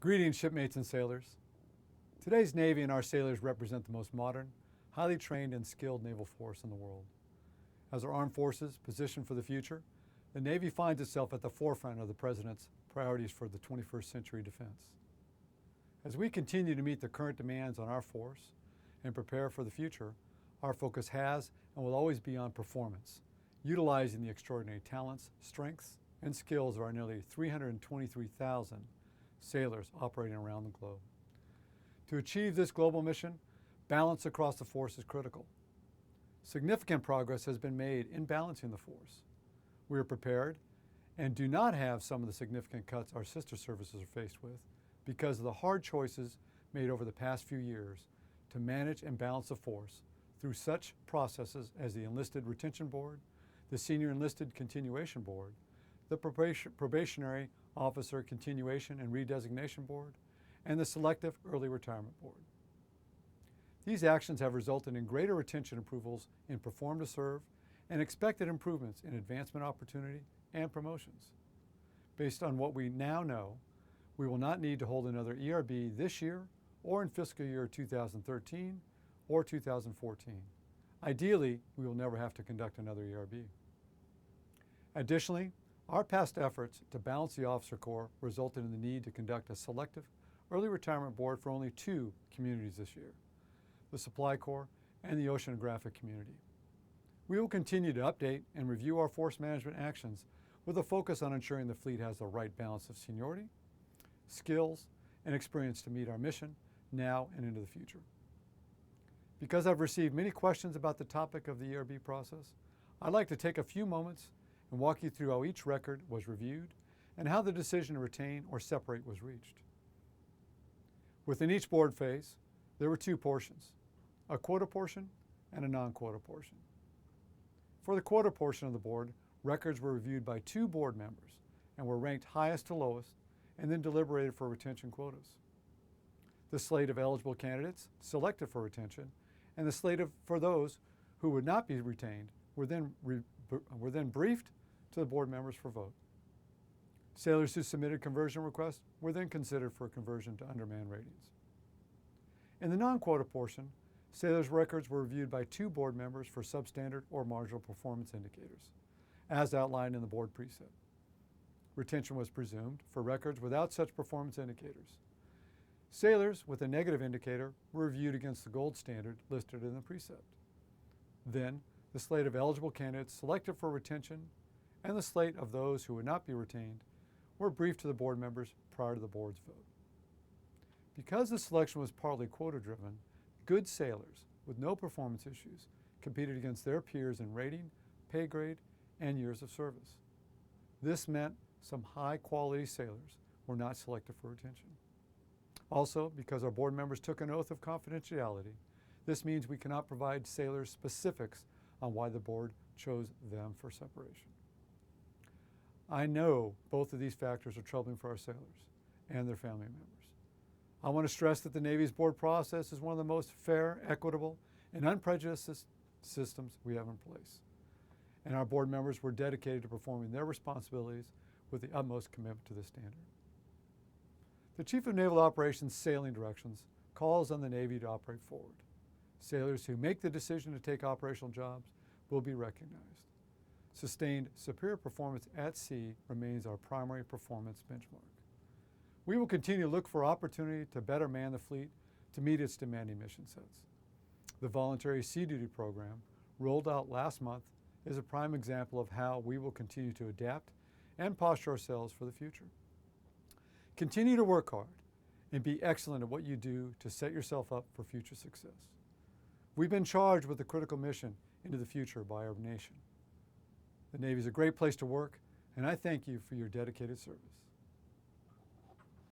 Greetings, shipmates and sailors. Today's Navy and our sailors represent the most modern, highly trained and skilled naval force in the world. As our armed forces position for the future, the Navy finds itself at the forefront of the President's priorities for the 21st century defense. As we continue to meet the current demands on our force and prepare for the future, our focus has and will always be on performance, utilizing the extraordinary talents, strengths, and skills of our nearly 323,000 sailors operating around the globe. To achieve this global mission, balance across the force is critical. Significant progress has been made in balancing the force. We are prepared and do not have some of the significant cuts our sister services are faced with because of the hard choices made over the past few years to manage and balance the force through such processes as the Enlisted Retention Board, the Senior Enlisted Continuation Board, the Probationary Officer Continuation and Redesignation Board, and the Selective Early Retirement Board. These actions have resulted in greater retention approvals in Perform to Serve and expected improvements in advancement opportunity and promotions. Based on what we now know, we will not need to hold another ERB this year or in fiscal year 2013 or 2014. Ideally, we will never have to conduct another ERB. Additionally, our past efforts to balance the officer corps resulted in the need to conduct a selective early retirement board for only two communities this year, the Supply Corps and the Oceanographic community. We will continue to update and review our force management actions with a focus on ensuring the fleet has the right balance of seniority, skills, and experience to meet our mission now and into the future. Because I've received many questions about the topic of the ERB process, I'd like to take a few moments and walk you through how each record was reviewed and how the decision to retain or separate was reached. Within each board phase, there were two portions, a quota portion and a non-quota portion. For the quota portion of the board, records were reviewed by two board members and were ranked highest to lowest and then deliberated for retention quotas. The slate of eligible candidates selected for retention and the slate for those who would not be retained were then briefed to the board members for vote. Sailors who submitted conversion requests were then considered for conversion to undermanned ratings. In the non-quota portion, sailors' records were reviewed by two board members for substandard or marginal performance indicators, as outlined in the board precept. Retention was presumed for records without such performance indicators. Sailors with a negative indicator were reviewed against the gold standard listed in the precept. Then, the slate of eligible candidates selected for retention and the slate of those who would not be retained were briefed to the board members prior to the board's vote. Because the selection was partly quota-driven, good sailors with no performance issues competed against their peers in rating, pay grade, and years of service. This meant some high-quality sailors were not selected for retention. Also, because our board members took an oath of confidentiality, this means we cannot provide sailors specifics on why the board chose them for separation. I know both of these factors are troubling for our sailors and their family members. I want to stress that the Navy's board process is one of the most fair, equitable, and unprejudiced systems we have in place. And our board members were dedicated to performing their responsibilities with the utmost commitment to this standard. The Chief of Naval Operations Sailing Directions calls on the Navy to operate forward. Sailors who make the decision to take operational jobs will be recognized. Sustained superior performance at sea remains our primary performance benchmark. We will continue to look for opportunity to better man the fleet to meet its demanding mission sets. The Voluntary Sea Duty Program, rolled out last month, is a prime example of how we will continue to adapt and posture ourselves for the future. Continue to work hard and be excellent at what you do to set yourself up for future success. We've been charged with a critical mission into the future by our nation. The Navy is a great place to work, and I thank you for your dedicated service.